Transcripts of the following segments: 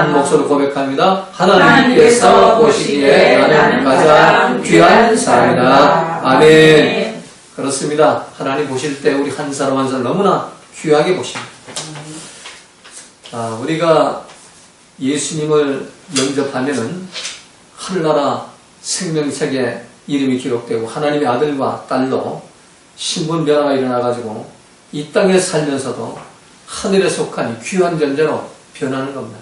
한 목소리로 고백합니다. 하나님께서 보시기에 나는 가장 귀한 사람이다. 아멘. 그렇습니다. 하나님 보실 때 우리 한 사람 한 사람 너무나 귀하게 보십니다. 우리가 예수님을 영접하면은 하늘나라 생명책에 이름이 기록되고 하나님의 아들과 딸로 신분 변화가 일어나가지고 이 땅에 살면서도 하늘에 속한 귀한 존재로 변하는 겁니다.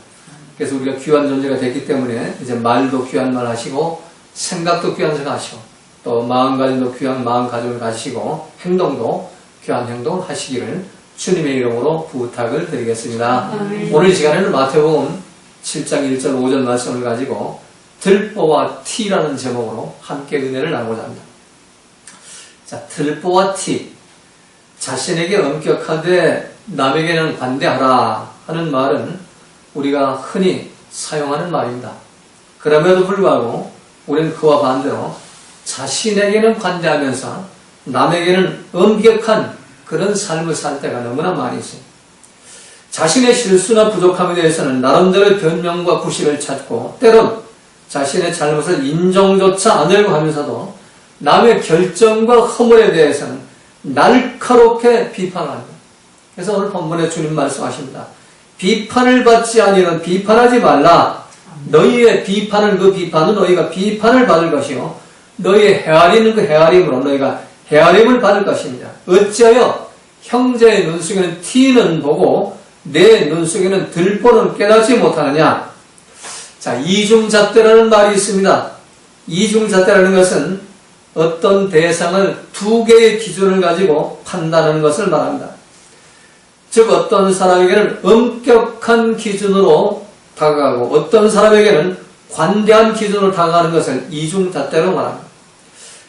그래서 우리가 귀한 존재가 됐기 때문에 이제 말도 귀한 말 하시고 생각도 귀한 생각 하시고 또 마음가짐도 귀한 마음가짐을 가지시고 행동도 귀한 행동을 하시기를 주님의 이름으로 부탁을 드리겠습니다. 오늘 이 시간에는 마태복음 7장 1절 5절 말씀을 가지고 들보와 티라는 제목으로 함께 은혜를 나누고자 합니다. 자, 들보와 티. 자신에게 엄격하되 남에게는 관대하라 하는 말은 우리가 흔히 사용하는 말입니다. 그럼에도 불구하고 우리는 그와 반대로 자신에게는 관대하면서 남에게는 엄격한 그런 삶을 살 때가 너무나 많이 있어요. 자신의 실수나 부족함에 대해서는 나름대로의 변명과 구실을 찾고 때론 자신의 잘못을 인정조차 안 하려고 하면서도 남의 결정과 허물에 대해서는 날카롭게 비판합니다. 그래서 오늘 본문에 주님 말씀하십니다. 비판을 받지 아니하는 비판하지 말라. 너희의 비판은 그 비판은 너희가 비판을 받을 것이요 너희의 헤아리는 그 헤아림으로 너희가 헤아림을 받을 것입니다. 어찌하여 형제의 눈 속에는 티는 보고 내 눈 속에는 들보는 깨닫지 못하느냐. 자, 이중잣대라는 말이 있습니다. 이중잣대라는 것은 어떤 대상을 두 개의 기준을 가지고 판단하는 것을 말합니다. 즉 어떤 사람에게는 엄격한 기준으로 다가가고 어떤 사람에게는 관대한 기준으로 다가가는 것을 이중잣대로 말합니다.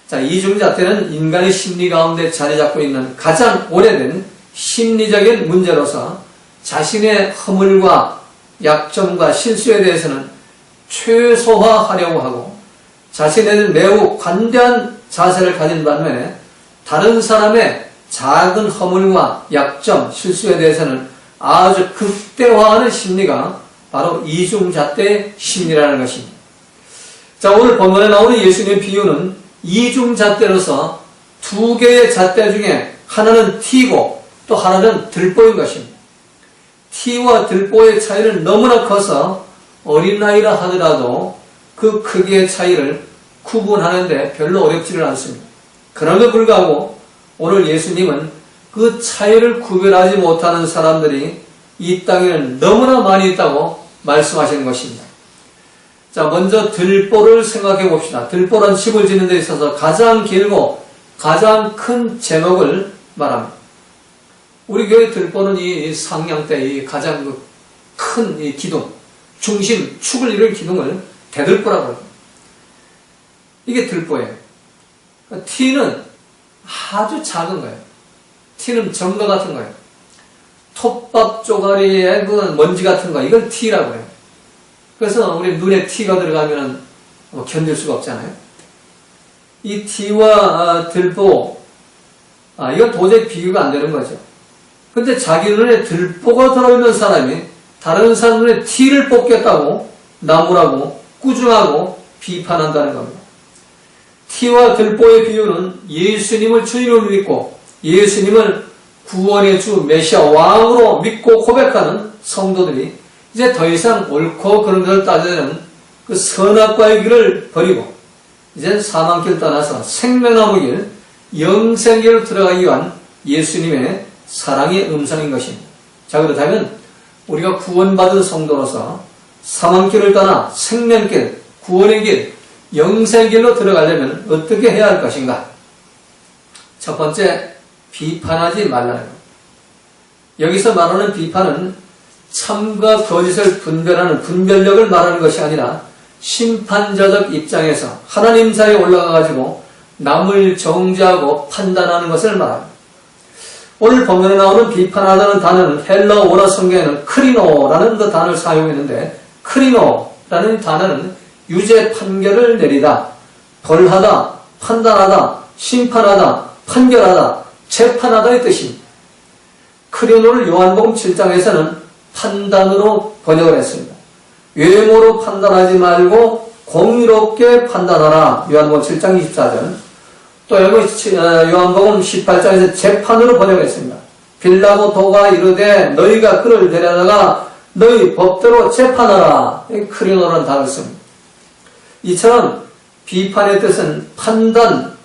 자, 이중잣대는 인간의 심리 가운데 자리 잡고 있는 가장 오래된 심리적인 문제로서 자신의 허물과 약점과 실수에 대해서는 최소화하려고 하고 자신에는 매우 관대한 자세를 가진 반면에 다른 사람의 작은 허물과 약점, 실수에 대해서는 아주 극대화하는 심리가 바로 이중잣대의 심리라는 것입니다. 자, 오늘 본문에 나오는 예수님의 비유는 이중잣대로서 두 개의 잣대 중에 하나는 티고 또 하나는 들보인 것입니다. 티와 들보의 차이는 너무나 커서 어린 나이라 하더라도 그 크기의 차이를 구분하는데 별로 어렵지를 않습니다. 그럼에도 불구하고 오늘 예수님은 그 차이를 구별하지 못하는 사람들이 이 땅에는 너무나 많이 있다고 말씀하시는 것입니다. 자, 먼저 들보를 생각해 봅시다. 들보란 집을 짓는 데 있어서 가장 길고 가장 큰 제목을 말합니다. 우리 교회 들보는 이 상향대, 이 가장 큰 이 기둥, 중심, 축을 이룰 기둥을 대들보라고 합니다. 이게 들보예요. 티는 아주 작은 거예요. 티는 점거 같은 거예요. 톱밥 쪼가리에 그 먼지 같은 거, 이걸 티라고 해요. 그래서 우리 눈에 티가 들어가면 견딜 수가 없잖아요. 이 티와 들보, 이건 도저히 비교가 안 되는 거죠. 근데 자기 눈에 들보가 들어있는 사람이 다른 사람 눈에 티를 뽑겠다고 나무라고 꾸중하고 비판한다는 겁니다. 티와 들보의 비유는 예수님을 주인으로 믿고 예수님을 구원의 주 메시아 왕으로 믿고 고백하는 성도들이 이제 더 이상 옳고 그런 것을 따지는 그 선악과의 길을 버리고 이제 사망길 떠나서 생명나무 길, 영생길로 들어가기 위한 예수님의 사랑의 음성인 것입니다. 자, 그렇다면 우리가 구원받은 성도로서 사망길을 떠나 생명길, 구원의 길, 영생길로 들어가려면 어떻게 해야 할 것인가? 첫 번째, 비판하지 말라는 것. 여기서 말하는 비판은 참과 거짓을 분별하는 분별력을 말하는 것이 아니라 심판자적 입장에서 하나님 자리에 올라가가지고 남을 정죄하고 판단하는 것을 말합니다. 오늘 본문에 나오는 비판하다는 단어는 헬러 원어 성경에는 크리노라는 그 단어를 사용했는데 크리노라는 단어는 유죄 판결을 내리다, 벌하다, 판단하다, 심판하다, 판결하다, 재판하다의 뜻입니다. 크리노를 요한복음 7장에서는 판단으로 번역을 했습니다. 외모로 판단하지 말고 공의롭게 판단하라. 요한복음 7장 24절. 또 여기 요한복음 18장에서 재판으로 번역했습니다. 빌라도가 이르되 너희가 그를 데려다가 너희 법대로 재판하라. 크리노라는 단어를 씁니다. 이처럼 비판의 뜻은 판단,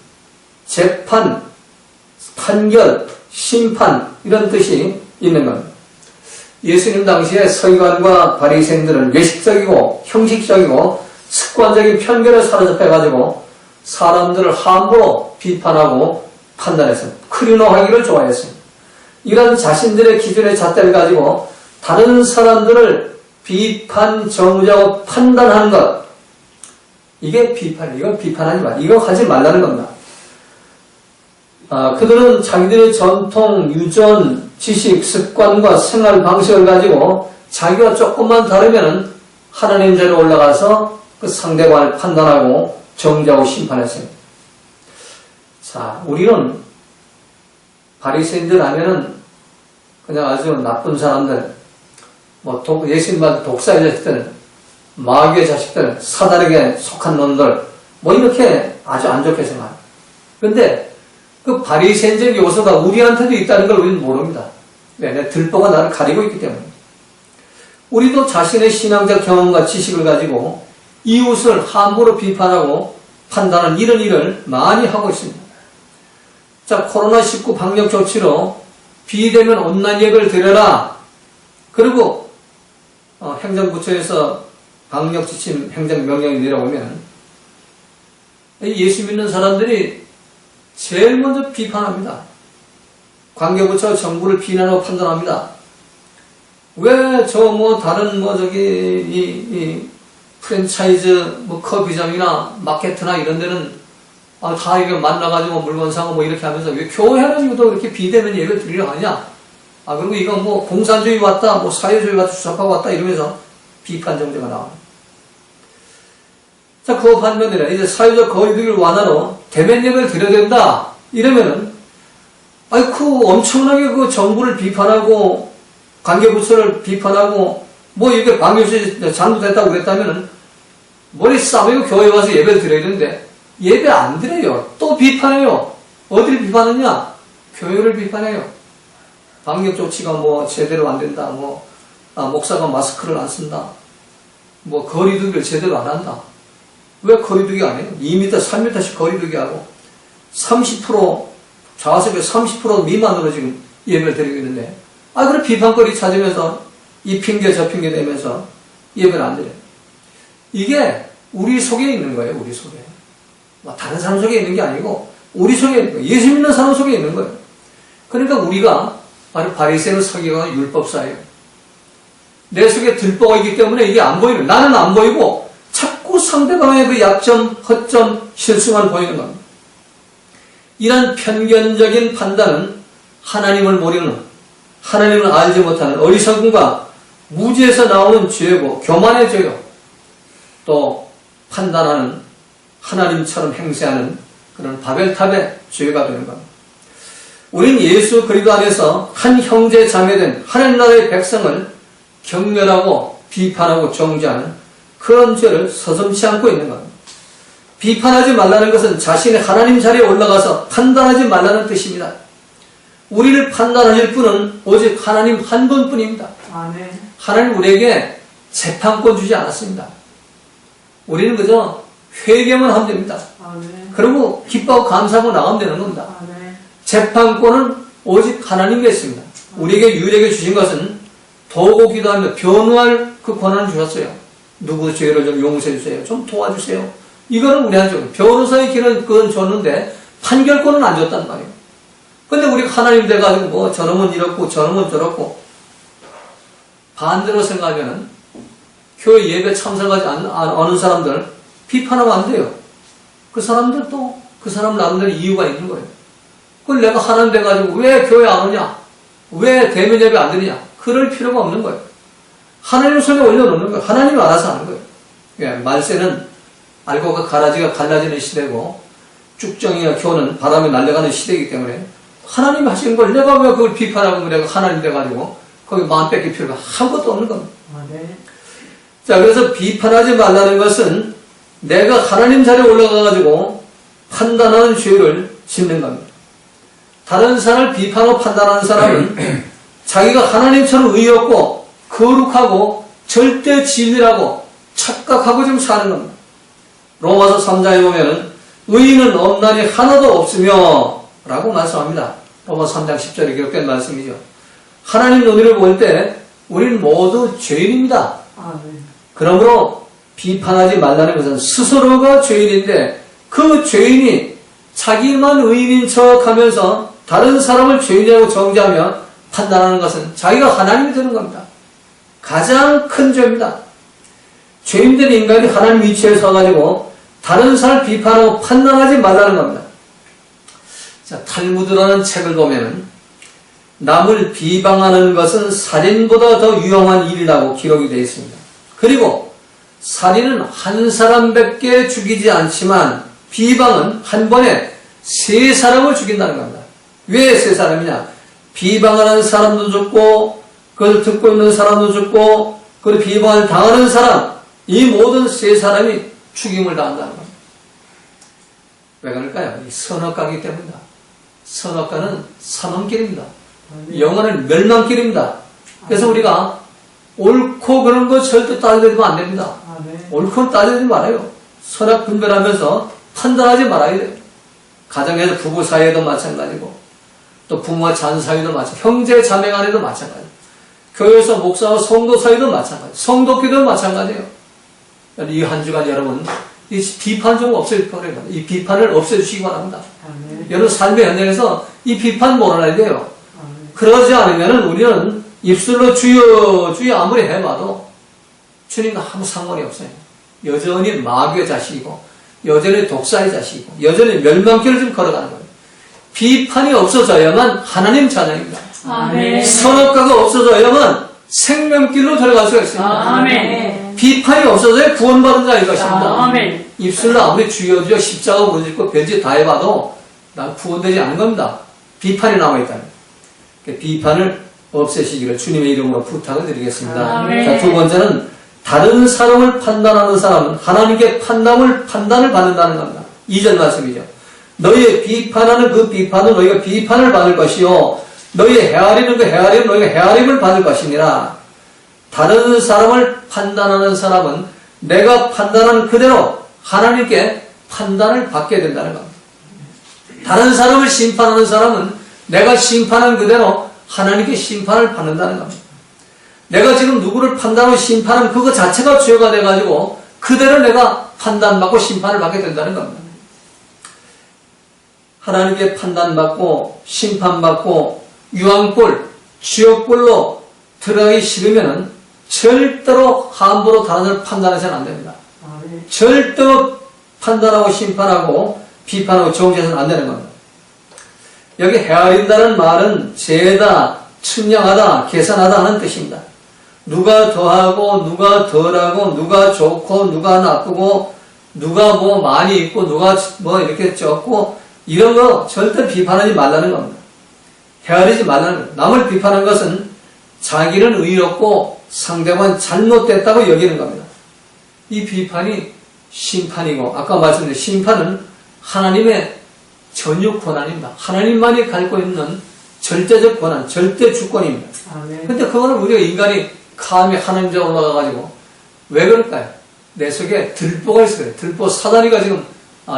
재판, 판결, 심판 이런 뜻이 있는 겁니다. 예수님 당시에 서기관과 바리새인들은 외식적이고 형식적이고 습관적인 편견에 사로잡혀가지고 사람들을 함부로 비판하고 판단했습니다. 크리노하기를 좋아했습니다. 이런 자신들의 기준의 잣대를 가지고 다른 사람들을 비판, 정죄하고 판단하는 것, 이게 비판이에요. 이건 비판하지 마. 이거 하지 말라는 겁니다. 그들은 자기들의 전통, 유전, 지식, 습관과 생활 방식을 가지고 자기와 조금만 다르면 하나님 자리에 올라가서 그 상대방을 판단하고 정죄하고 심판했습니다. 자, 우리는 바리새인들 하면은 그냥 아주 나쁜 사람들, 예수님 말 독사의 자식들, 마귀의 자식들, 사단에게 속한 놈들, 이렇게 아주 안 좋게 생각합니다. 그런데 그 바리새인적 요소가 우리한테도 있다는 걸 우리는 모릅니다. 왜? 들보가 나를 가리고 있기 때문에. 우리도 자신의 신앙적 경험과 지식을 가지고 이웃을 함부로 비판하고 판단하는 이런 일을 많이 하고 있습니다. 자, 코로나19 방역 조치로 비대면 온라인 예배를 드려라. 그리고 행정부처에서 방역 지침 행정명령이 내려오면 예수 믿는 사람들이 제일 먼저 비판합니다. 관계부처가 정부를 비난하고 판단합니다. 왜 다른 이 프랜차이즈 커피점이나 마케트나 이런 데는 다 이렇게 만나가지고 물건 사고 이렇게 하면서 왜 교회는 유독 이렇게 비대면 예배를 드리려 하냐? 그리고 이거 공산주의 왔다, 사회주의 왔다, 주석하고 왔다 이러면서 비판 정도가 나옵니다. 자, 그거 반면에 이제 사회적 거리두기를 완화로 대면 예배를 드려야 된다. 이러면은, 엄청나게 그 정부를 비판하고, 관계부처를 비판하고, 이게 방역수칙 잘못됐다고 그랬다면은, 머리 싸매고 교회에 와서 예배를 드려야 되는데, 예배 안 드려요. 또 비판해요. 어디를 비판하냐? 교회를 비판해요. 방역 조치가 제대로 안 된다. 목사가 마스크를 안 쓴다. 거리두기를 제대로 안 한다. 왜 거리두기 안 해요? 2m, 3m씩 거리두기 하고 30% 좌석에 30% 미만으로 지금 예배를 드리고 있는데 그래 비판거리 찾으면서 이 핑계 저 핑계 대면서 예배를 안 드려요. 이게 우리 속에 있는 거예요. 우리 속에. 다른 사람 속에 있는 게 아니고 우리 속에 있는 거예요. 예수 믿는 사람 속에 있는 거예요. 그러니까 우리가 바로 바리새인 서기관과 율법사예요. 내 속에 들보가 있기 때문에 이게 안 보이는, 나는 안 보이고 자꾸 상대방의 그 약점, 허점, 실수만 보이는 겁니다. 이런 편견적인 판단은 하나님을 모르는, 하나님을 알지 못하는 어리석음과 무지에서 나오는 죄고 교만의 죄요. 또 판단하는 하나님처럼 행세하는 그런 바벨탑의 죄가 되는 겁니다. 우린 예수 그리스도 안에서 한 형제 자매된 하나님 나라의 백성을 경멸하고 비판하고 정죄하는 그런 죄를 서슴지 않고 있는 겁니다. 비판하지 말라는 것은 자신의 하나님 자리에 올라가서 판단하지 말라는 뜻입니다. 우리를 판단하실 분은 오직 하나님 한 분뿐입니다. 아멘. 하나님 우리에게 재판권 주지 않았습니다. 우리는 그저 회개만 하면 됩니다. 아멘. 그리고 기뻐하고 감사하고 나가면 되는 겁니다. 아멘. 재판권은 오직 하나님께 있습니다. 우리에게 유일하게 주신 것은 도고 기도하며 변호할 그 권한을 주셨어요. 누구 죄를 좀 용서해 주세요. 좀 도와주세요. 이거는 우리한테 변호사의 길은 그건 줬는데 판결권은 안 줬단 말이에요. 근데 우리가 하나님 돼가지고 저놈은 이렇고 저놈은 저렇고 반대로 생각하면은 교회 예배 참석하지 않은 사람들 비판하면 안 돼요. 그 사람들도 그 사람 나름대로 이유가 있는 거예요. 그걸 내가 하나님 돼가지고 왜 교회 안 오냐? 왜 대면 예배 안 드리냐? 그럴 필요가 없는 거예요. 하나님 손에 올려놓는 거예요. 하나님이 알아서 하는 거예요. 예, 말세는 알고가 가라지가 갈라지는 시대고 쭉정이와 교는 바람에 날려가는 시대이기 때문에 하나님이 하신 걸 내가 왜 그걸 비판하고 내가 하나님 돼가지고 거기 마음 뺏길 필요가 아무것도 없는 겁니다. 아멘. 자, 그래서 비판하지 말라는 것은 내가 하나님 자리에 올라가가지고 판단하는 죄를 짓는 겁니다. 다른 사람을 비판하고 판단하는 사람은 자기가 하나님처럼 의의 없고 거룩하고 절대 진리라고 착각하고 지금 사는 겁니다. 로마서 3장에 보면 의인은 없나니 하나도 없으며 라고 말씀합니다. 로마서 3장 10절에 기록된 말씀이죠. 하나님 눈으로 볼 때 우리는 모두 죄인입니다. 그러므로 비판하지 말라는 것은 스스로가 죄인인데 그 죄인이 자기만 의인인 척하면서 다른 사람을 죄인이라고 정죄하며 판단하는 것은 자기가 하나님이 되는 겁니다. 가장 큰 죄입니다. 죄인된 인간이 하나님 위치에 서가지고 다른 사람을 비판하고 판단하지 말라는 겁니다. 자, 탈무드라는 책을 보면 남을 비방하는 것은 살인보다 더 위험한 일이라고 기록이 되어 있습니다. 그리고 살인은 한 사람밖에 죽이지 않지만 비방은 한 번에 3사람을 죽인다는 겁니다. 왜 3사람이냐? 비방하는 사람도 죽고 그걸 듣고 있는 사람도 죽고 그걸 비방을 당하는 사람, 이 모든 3사람이 죽임을 당한다는 겁니다. 왜 그럴까요? 이 선악과이기 때문입니다. 선악과는 사망길입니다. 영혼은 멸망길입니다. 그래서 우리가 옳고 그런 거 절대 따져주면 안 됩니다. 옳고 따져주지 말아요. 선악 분별하면서 판단하지 말아야 돼요. 가정에서 부부 사이에도 마찬가지고 또 부모와 자녀 사이도 마찬가지고 형제 자매 간에도 마찬가지고 교회에서 목사와 성도 사이도 마찬가지고 성도끼리도 마찬가지예요. 이 한 주간 여러분 이 비판 좀 없애줄 거예요. 이 비판을 없애주시기 바랍니다. 여러분 삶의 현장에서 이 비판 몰아내야 돼요. 그러지 않으면 우리는 입술로 주여 주여 아무리 해봐도 주님과 아무 상관이 없어요. 여전히 마귀의 자식이고 여전히 독사의 자식이고 여전히 멸망길을 좀 걸어가는 거예요. 비판이 없어져야만 하나님 자녀입니다. 아멘. 선악과가 없어져야만 생명길로 들어갈 수가 있습니다. 아멘. 비판이 없어져야 구원받은 자일 것입니다. 아멘. 입술로 아무리 주여 주여 십자가 무너지고 별짓 다 해봐도 난 구원되지 않은 겁니다. 비판이 남아있다는 거예요. 비판을 없애시기를 주님의 이름으로 부탁을 드리겠습니다. 아멘. 자, 두 번째는 다른 사람을 판단하는 사람은 하나님께 판단을 받는다는 겁니다. 2절 말씀이죠. 너희의 비판하는 그 비판은 너희가 비판을 받을 것이요 너희의 헤아리는 그 헤아림은 너희가 헤아림을 받을 것이니라. 다른 사람을 판단하는 사람은 내가 판단한 그대로 하나님께 판단을 받게 된다는 겁니다. 다른 사람을 심판하는 사람은 내가 심판한 그대로 하나님께 심판을 받는다는 겁니다. 내가 지금 누구를 판단하고 심판하면 그거 자체가 죄가 돼가지고 그대로 내가 판단받고 심판을 받게 된다는 겁니다. 하나님께 판단받고 심판받고 유황불, 지옥불로 들어가기 싫으면 절대로 함부로 다른 사람을 판단해서는 안 됩니다. 절대로 판단하고 심판하고 비판하고 정죄해서는 안 되는 겁니다. 여기 헤아린다는 말은 재다, 측량하다, 계산하다 하는 뜻입니다. 누가 더하고 누가 덜하고 누가 좋고 누가 나쁘고 누가 뭐 많이 있고 누가 뭐 이렇게 적고 이런 거 절대 비판하지 말라는 겁니다. 헤아리지 말라는 겁니다. 남을 비판한 것은 자기는 의롭고 상대방은 잘못됐다고 여기는 겁니다. 이 비판이 심판이고 아까 말씀드린 심판은 하나님의 전유 권한입니다. 하나님만이 갖고 있는 절대적 권한, 절대 주권입니다. 근데 그거는 우리가 인간이 감히 하나님 앞에 올라가가지고 왜 그럴까요? 내 속에 들보가 있어요. 들보 사다리가 지금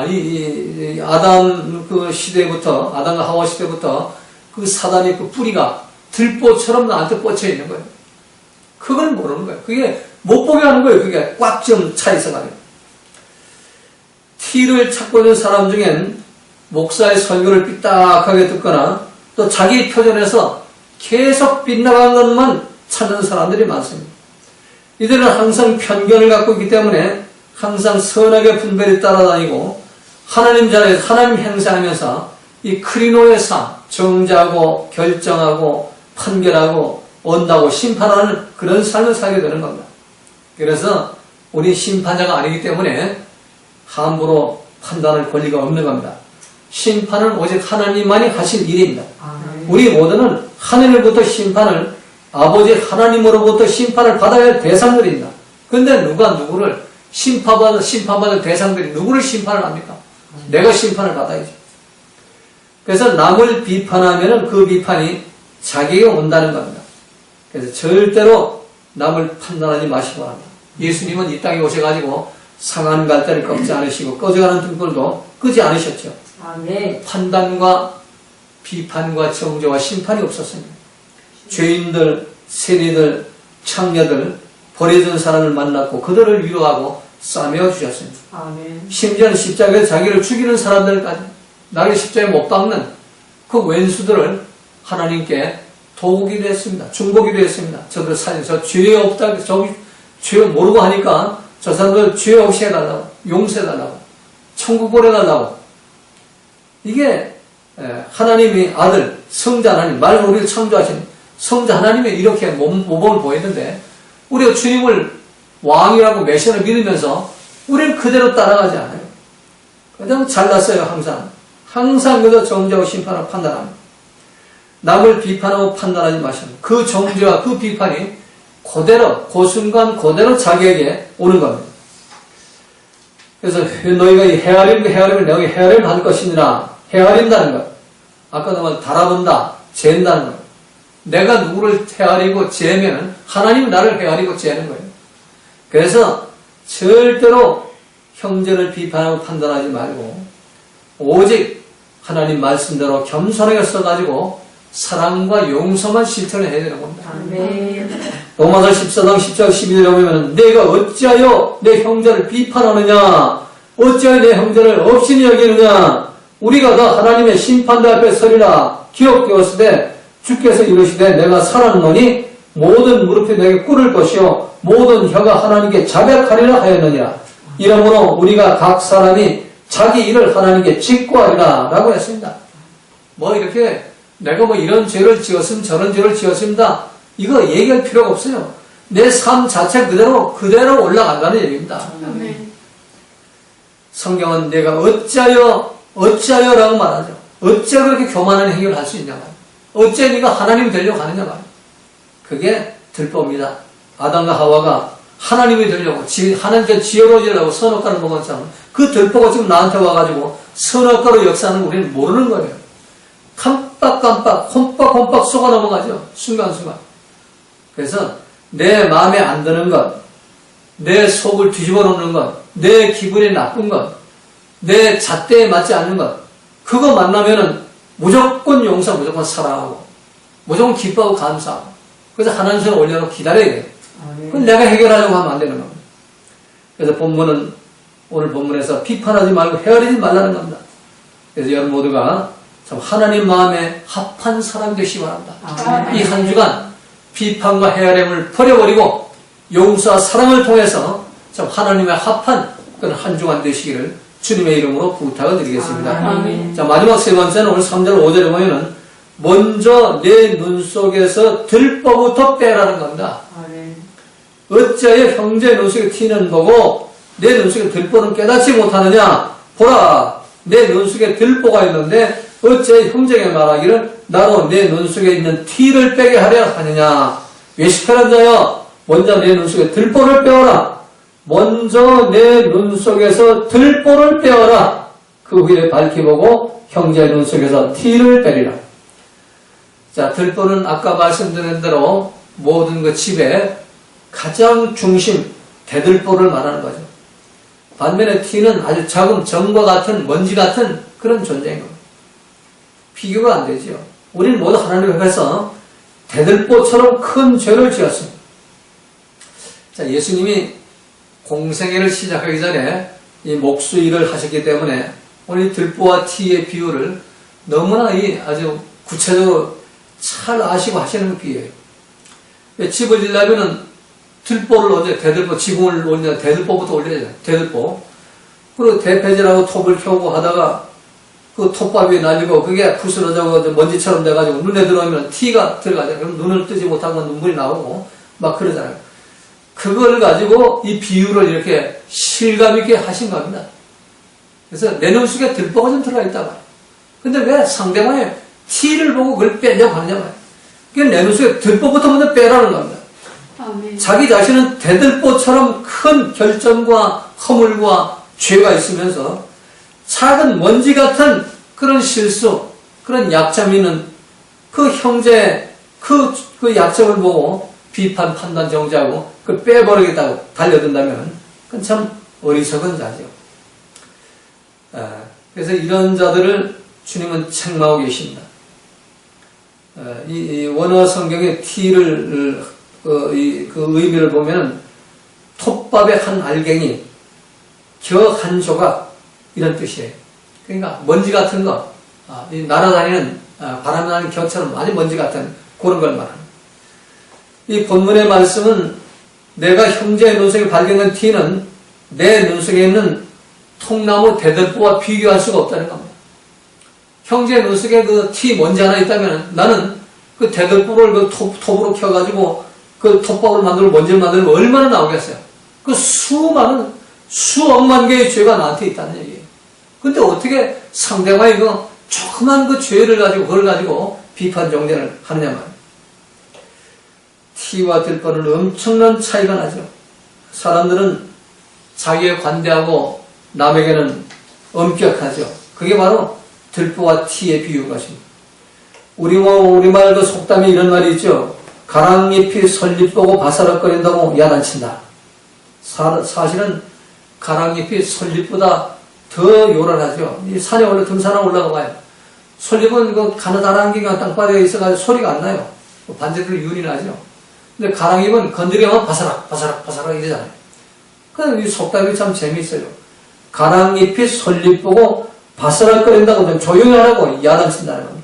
이 아담 그 시대부터 아담과 하와 시대부터 그 사단의 그 뿌리가 들보처럼 나한테 뻗쳐 있는 거예요. 그걸 모르는 거예요. 그게 못 보게 하는 거예요. 그게 꽉 좀 차 있어가지고. 티를 찾고 있는 사람 중엔 목사의 설교를 삐딱하게 듣거나 또 자기 표준에서 계속 빗나간 것만 찾는 사람들이 많습니다. 이들은 항상 편견을 갖고 있기 때문에 항상 선악의 분별이 따라다니고 하나님 자리에서 하나님 행사하면서 이 크리노의 삶, 정죄하고 결정하고 판결하고 온다고 심판하는 그런 삶을 살게 되는 겁니다. 그래서 우리 심판자가 아니기 때문에 함부로 판단할 권리가 없는 겁니다. 심판은 오직 하나님만이 하실 일입니다. 우리 모두는 하늘로부터 심판을 아버지 하나님으로부터 심판을 받아야 할 대상들입니다. 근데 누가 누구를 심판받을 대상들이 누구를 심판을 합니까? 내가 심판을 받아야지. 그래서 남을 비판하면은 그 비판이 자기에게 온다는 겁니다. 그래서 절대로 남을 판단하지 마시고 합니다. 예수님은 이 땅에 오셔가지고 상한 갈대를 꺾지 않으시고 꺼져가는 등불도 끄지 않으셨죠. 아멘. 판단과 비판과 정죄와 심판이 없었습니다. 죄인들, 세리들, 창녀들, 버려진 사람을 만났고 그들을 위로하고 싸매어 주셨습니다. 아멘. 심지어는 십자가에서 자기를 죽이는 사람들까지 나를 십자가에 못 박는 그 왼수들을 하나님께 도우기도 했습니다. 중보기도 했습니다. 저들 살려서 죄 없다, 죄 모르고 하니까 저 사람들 죄 없이 해달라고, 용서해달라고, 천국 보내달라고. 이게 하나님이 아들, 성자 하나님, 말 우리를 창조하신 성자 하나님이 이렇게 모범을 보였는데 우리가 주님을 왕이라고 메시아를 믿으면서 우리는 그대로 따라가지 않아요. 그냥 잘났어요. 항상 그저 정죄하고 심판하고 판단합니다. 남을 비판하고 판단하지 마십니다. 그 정죄와 그 비판이 그대로 그 순간 그대로 자기에게 오는 겁니다. 그래서 너희가 이 헤아림을 너희 헤아림을 받을 것이니라. 헤아린다는 것. 아까도 말 달아본다, 재는다는 것. 내가 누구를 헤아리고 재면 하나님이 나를 헤아리고 재는 거예요. 그래서 절대로 형제를 비판하고 판단하지 말고 오직 하나님 말씀대로 겸손하게 써가지고 사랑과 용서만 실천해야 되는 겁니다. 아멘. 로마서 14장 10절 12절에 보면 내가 어찌하여 내 형제를 비판하느냐 어찌하여 내 형제를 업신이 여기느냐 우리가 다 하나님의 심판대 앞에 서리라 기억되었으되 주께서 이르시되 내가 살았노니 모든 무릎이 내게 꿇을 것이요 모든 혀가 하나님께 자백하리라 하였느니라. 이러므로 우리가 각 사람이 자기 일을 하나님께 직고하리라 라고 했습니다. 뭐 이렇게 내가 뭐 이런 죄를 지었으면 저런 죄를 지었습니다. 이거 얘기할 필요가 없어요. 내 삶 자체 그대로 올라간다는 얘기입니다. 아멘. 성경은 내가 어찌하여라고 말하죠. 어찌하여 그렇게 교만한 행위를 할 수 있냐 말이에요. 어찌하여 네가 하나님이 되려고 하느냐 말이에요. 그게 들보입니다. 아담과 하와가 하나님이 되려고 하나님께 지혜로워지려고 선악과를 먹었잖아요. 그 들보가 지금 나한테 와가지고 선악과로 역사하는 거 우리는 모르는 거예요. 깜빡깜빡 홈빡홈빡 속아 넘어가죠. 순간순간. 그래서 내 마음에 안 드는 것, 내 속을 뒤집어 놓는 것, 내 기분이 나쁜 것, 내 잣대에 맞지 않는 것, 그거 만나면은 무조건 용서, 무조건 사랑하고, 무조건 기뻐하고 감사하고, 그래서 하나님 손에 올려놓고 기다려야 돼요. 그건 내가 해결하려고 하면 안 되는 겁니다. 그래서 오늘 본문에서 비판하지 말고 헤아리지 말라는 겁니다. 그래서 여러분 모두가 참 하나님 마음에 합한 사람이 되시기 바랍니다. 이 한 주간 비판과 헤아림을 버려버리고 용서와 사랑을 통해서 참 하나님의 합한 그런 한 주간 되시기를 주님의 이름으로 부탁을 드리겠습니다. 아멘. 자, 마지막 세 번째는 오늘 3절 5절에 보면은 먼저 내 눈 속에서 들보부터 빼라는 겁니다. 아멘. 어찌하여 형제 눈 속에 티는 보고 내 눈 속에 들보는 깨닫지 못하느냐. 보라, 내 눈 속에 들보가 있는데 어찌하여 형제에게 말하기를 나도 내 눈 속에 있는 티를 빼게 하려 하느냐. 외식하는 자여 먼저 내 눈 속에 들보를 빼어라. 먼저 내 눈 속에서 들보를 빼어라. 그 후에 밝히보고 형제의 눈 속에서 티를 빼리라. 자, 들보는 아까 말씀드린 대로 모든 그 집의 가장 중심, 대들보를 말하는 거죠. 반면에 티는 아주 작은 점과 같은, 먼지 같은 그런 존재인 겁니다. 비교가 안 되죠. 우리는 모두 하나님 앞에서 대들보처럼 큰 죄를 지었습니다. 자, 예수님이 공생애를 시작하기 전에 이 목수일을 하셨기 때문에 오늘 이 들보와 티의 비유를 너무나 아주 구체적으로 잘 아시고 하시는 비유예요. 집을 지려면은 들보를 언제 대들보, 지붕을 올려 대들보부터 올려야 돼요. 대들보. 그리고 대패질하고 톱을 켜고 하다가 그 톱밥 위에 날리고 그게 부스러져서 먼지처럼 돼가지고 눈에 들어오면 티가 들어가잖아요. 그럼 눈을 뜨지 못하고 눈물이 나오고 막 그러잖아요. 그걸 가지고 이 비유를 이렇게 실감 있게 하신 겁니다. 그래서 내 눈 속에 들보가 좀 들어가 있다 말이에요. 근데 왜 상대방의 티를 보고 그걸 빼려고 하느냐 말이에요. 그러니까 내 눈 속에 들보부터 먼저 빼라는 겁니다. 아멘. 자기 자신은 대들보처럼 큰 결점과 허물과 죄가 있으면서 작은 먼지 같은 그런 실수, 그런 약점이 있는 그 형제의 그 약점을 보고 비판, 판단, 정죄하고 그걸 빼버리겠다고 달려든다면 그건 참 어리석은 자죠. 그래서 이런 자들을 주님은 책망하고 계십니다. 이 원어 성경의 T를 그 의미를 보면 톱밥의 한 알갱이, 겨 한 조각 이런 뜻이에요. 그러니까 먼지 같은 거, 날아다니는 바람이 나는 겨처럼 아주 먼지 같은 그런 걸 말합니다. 이 본문의 말씀은 내가 형제의 눈속에 발견한 티는 내 눈속에 있는 통나무 대들보와 비교할 수가 없다는 겁니다. 형제의 눈속에 그 티 먼지 하나 있다면 나는 그 대들보를 그 톱으로 켜가지고 그 톱밥을 만들고 먼지를 만들면 얼마나 나오겠어요? 그 수많은 수억만 개의 죄가 나한테 있다는 얘기예요. 근데 어떻게 상대방이 그 조그만 그 죄를 가지고 그걸 가지고 비판 정죄를 하느냐 말이에요. 티와 들보는 엄청난 차이가 나죠. 사람들은 자기에 관대하고 남에게는 엄격하죠. 그게 바로 들보와 티의 비유인 것입니다. 우리말 그 속담에 이런 말이 있죠. 가랑잎이 설잎 보고 바사락거린다고 야단친다. 사실은 가랑잎이 설잎보다 더 요란하죠. 이 산에 원래 등산하고 올라가 봐요. 설잎은 그 가느다란 게 땅바닥에 있어가지고 소리가 안 나요. 반대로 윤이 나죠. 근데 가랑잎은 건드리면 바사락 이러잖아요. 그래서 이 속담이 참 재미있어요. 가랑잎이 설잎 보고 바사락거린다고 좀 조용히 하라고 야단친다는 겁니다.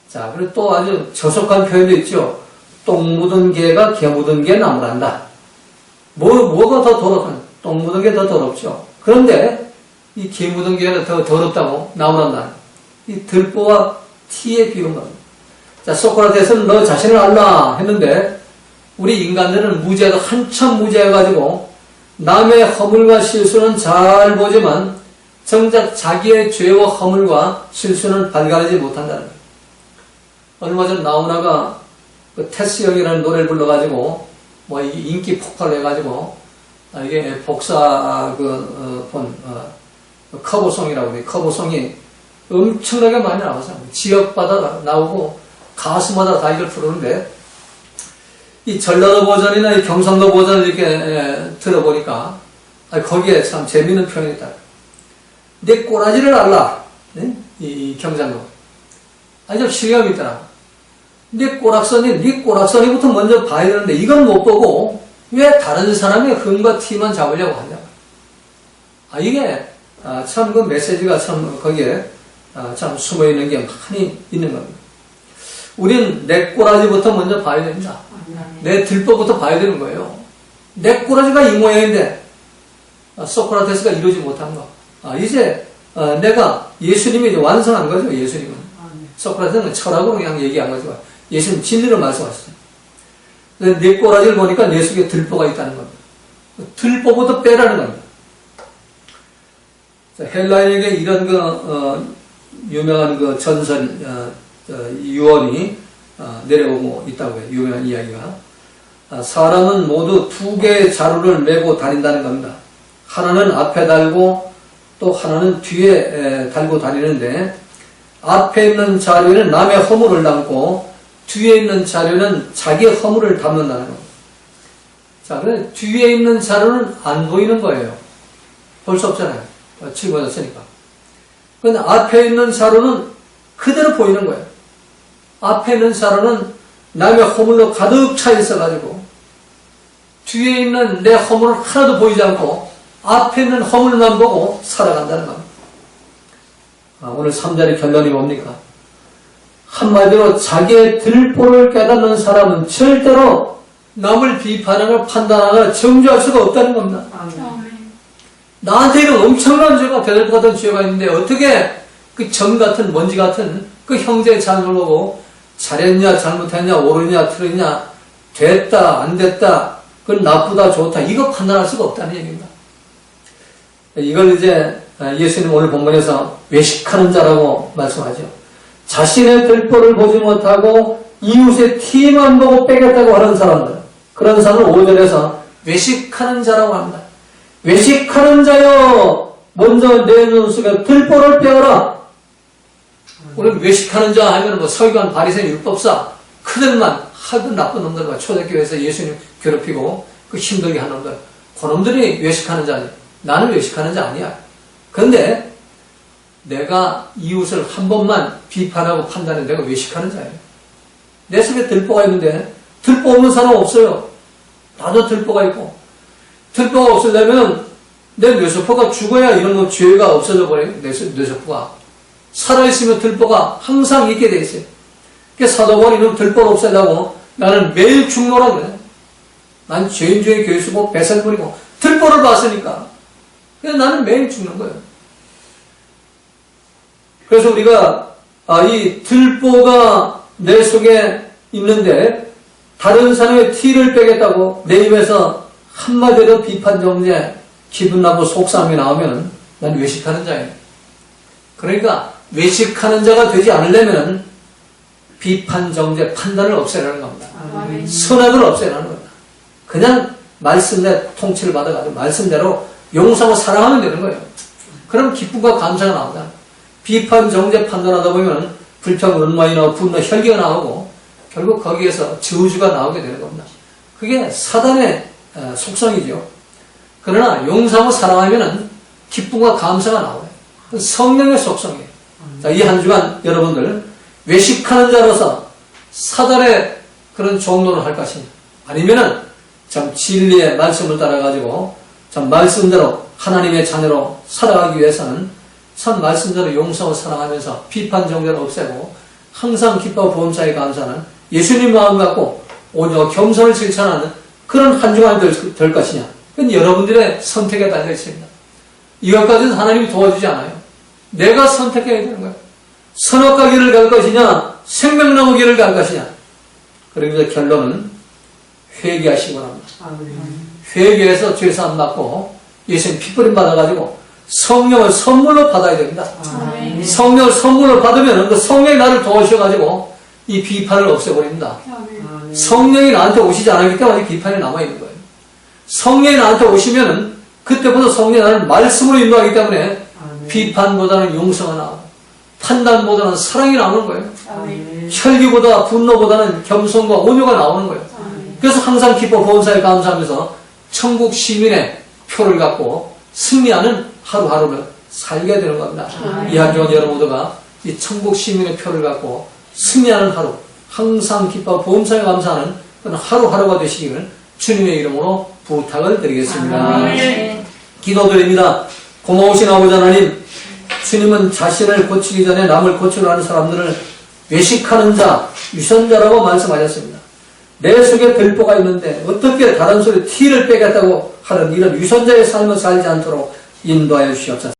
자, 그리고 또 아주 저속한 표현도 있죠. 똥 묻은 개가 개 묻은 개 나무란다. 뭐가 더 더럽군? 똥 묻은 게 더 더럽죠. 그런데 이 개 묻은 개가 더 더럽다고 나무란다. 이 들보와 티의 비유인 겁니다. 자, 소크라테스는 너 자신을 알라 했는데 우리 인간들은 무지하다 한참 무지해가지고 남의 허물과 실수는 잘 보지만 정작 자기의 죄와 허물과 실수는 발견하지 못한다는 거예요. 얼마 전 나훈아가 그 테스 형이라는 노래를 불러가지고 뭐 이게 인기 폭발을 해가지고 이게 복사 커버송이라고 해요. 커버송이 엄청나게 많이 나와서 지역마다 나오고 가수마다 다 이걸 부르는데 이 전라도 버전이나 이 경상도 버전을 이렇게 들어보니까 거기에 참 재미있는 표현이 있다. 내 꼬라지를 알라. 네? 이 경상도. 아주 좀 실감이 있더라. 네 꼬락선이부터 먼저 봐야 되는데 이건 못 보고 왜 다른 사람의 흠과 티만 잡으려고 하냐. 이게 참 그 메시지가 참 거기에 참 숨어있는 게 많이 있는 겁니다. 우린 내 꼬라지부터 먼저 봐야 됩니다. 내 들보부터 봐야 되는 거예요. 내 꼬라지가 이 모양인데 소크라테스가 이루지 못한 거. 이제 내가 예수님이 이제 완성한 거죠. 예수님은. 소크라테스는 철학으로 그냥 얘기한 거죠. 예수님 진리로 말씀하셨어요. 내 꼬라지를 보니까 내 속에 들보가 있다는 겁니다. 들보부터 빼라는 겁니다. 헬라인에게 이런 유명한 그 전설 유언이 내려오고 있다고 해요. 유명한 이야기가. 사람은 모두 두 개의 자루를 메고 다닌다는 겁니다. 하나는 앞에 달고 또 하나는 뒤에 달고 다니는데 앞에 있는 자루에는 남의 허물을 담고 뒤에 있는 자루는 자기의 허물을 담는다는 겁니다. 자, 그래서 뒤에 있는 자루는 안 보이는 거예요. 볼 수 없잖아요. 치워졌으니까. 그런데 앞에 있는 자루는 그대로 보이는 거예요. 앞에 있는 자루는 남의 허물로 가득 차 있어가지고 뒤에 있는 내 허물은 하나도 보이지 않고 앞에 있는 허물만 보고 살아간다는 겁니다. 오늘 3절의 결론이 뭡니까? 한마디로 자기의 들보를 깨닫는 사람은 절대로 남을 비판하거나 판단하거나 정죄할 수가 없다는 겁니다. 나한테 이런 엄청난 죄가 대들보 같은 죄가 있는데 어떻게 그 점 같은 먼지 같은 그 형제의 잘못을 보고 잘했냐 잘못했냐 옳으냐 틀렸냐 됐다 안 됐다 그건 나쁘다 좋다 이거 판단할 수가 없다는 얘기입니다. 이걸 이제 예수님 오늘 본문에서 외식하는 자라고 말씀하죠. 자신의 들보를 보지 못하고 이웃의 티만 보고 빼겠다고 하는 사람들 그런 사람을 5절에서 외식하는 자라고 합니다. 외식하는 자여 먼저 내 눈 속에 들보를 빼어라. 우리는 외식하는 자 하면 뭐 서기관, 바리새인, 율법사 그들만 하던 나쁜 놈들과 초대교회에서 예수님 괴롭히고 그 힘들게 하는 놈들, 그놈들이 외식하는 자지. 나는 외식하는 자 아니야. 그런데 내가 이웃을 한 번만 비판하고 판단해 내가 외식하는 자예요. 내 속에 들보가 있는데 들보 없는 사람 없어요. 나도 들보가 있고. 들보가 없으려면 내 뇌세포가 죽어야 이런 거 죄가 없어져 버려요. 뇌세포가. 살아있으면 들보가 항상 있게 돼 있어요. 그래서 사도 바울이 들보를 없애려고 나는 매일 죽노라 그래. 난 죄인 중에 교수고 배설물이고 들보를 봤으니까. 그래서 나는 매일 죽는 거예요. 그래서 우리가 이 들보가 내 속에 있는데 다른 사람의 티를 빼겠다고 내 입에서 한마디로 비판 정죄, 기분 나고 속상함이 나오면 난 외식하는 자예요. 그러니까 외식하는 자가 되지 않으려면 비판 정죄, 판단을 없애라는 겁니다. 선악을 없애라는 겁니다. 그냥 말씀대로 통치를 받아가지고 말씀대로 용서하고 사랑하면 되는 거예요. 그럼 기쁨과 감사가 나옵니다. 비판 정죄 판단하다 보면 불평, 원망이 나오고 분노, 혈기가 나오고 결국 거기에서 저주가 나오게 되는 겁니다. 그게 사단의 속성이죠. 그러나 용서하고 사랑하면 기쁨과 감사가 나와요. 성령의 속성이에요. 자, 이 한 주간 여러분들 외식하는 자로서 사단의 그런 종로를 할 것이냐, 아니면은 참 진리의 말씀을 따라가지고 참 말씀대로 하나님의 자녀로 살아가기 위해서는 참 말씀대로 용서하고 사랑하면서 비판 정죄를 없애고 항상 기뻐하고 보험사에 감사하는 예수님 마음을 갖고 오히려 겸손을 실천하는 그런 한 주간이 될 것이냐. 그건 여러분들의 선택에 달려 있습니다. 이것까지는 하나님이 도와주지 않아요. 내가 선택해야 되는 거예요. 선악과 길을 갈 것이냐, 생명나무 길을 갈 것이냐. 그러면서 결론은 회개하시고 합니다. 회개해서 죄사함 받고 예수님 피부림 받아가지고 성령을 선물로 받아야 됩니다. 성령을 선물로 받으면 그 성령이 나를 도와주셔가지고 이 비판을 없애버립니다. 성령이 나한테 오시지 않았기 때문에 비판이 남아있는 거예요. 성령이 나한테 오시면은 그때부터 성령이 나를 말씀으로 인도하기 때문에 비판보다는 용서가 나오고 판단보다는 사랑이 나오는 거예요. 혈기보다 분노보다는 겸손과 온유가 나오는 거예요. 그래서 항상 기뻐 보험사에 감사하면서 천국 시민의 표를 갖고 승리하는 하루하루를 살게 되는 겁니다. 이 한 주간 여러분 모두가 이 천국 시민의 표를 갖고 승리하는 하루, 항상 기뻐 보험사에 감사하는 그런 하루하루가 되시기를 주님의 이름으로 부탁을 드리겠습니다. 기도드립니다. 고마우신 아버지 하나님, 주님은 자신을 고치기 전에 남을 고치려 하는 사람들을 외식하는 자, 유선자라고 말씀하셨습니다. 내 속에 들보가 있는데 어떻게 다른 소리 티를 빼겠다고 하는 이런 유선자의 삶을 살지 않도록 인도하여 주시옵소서.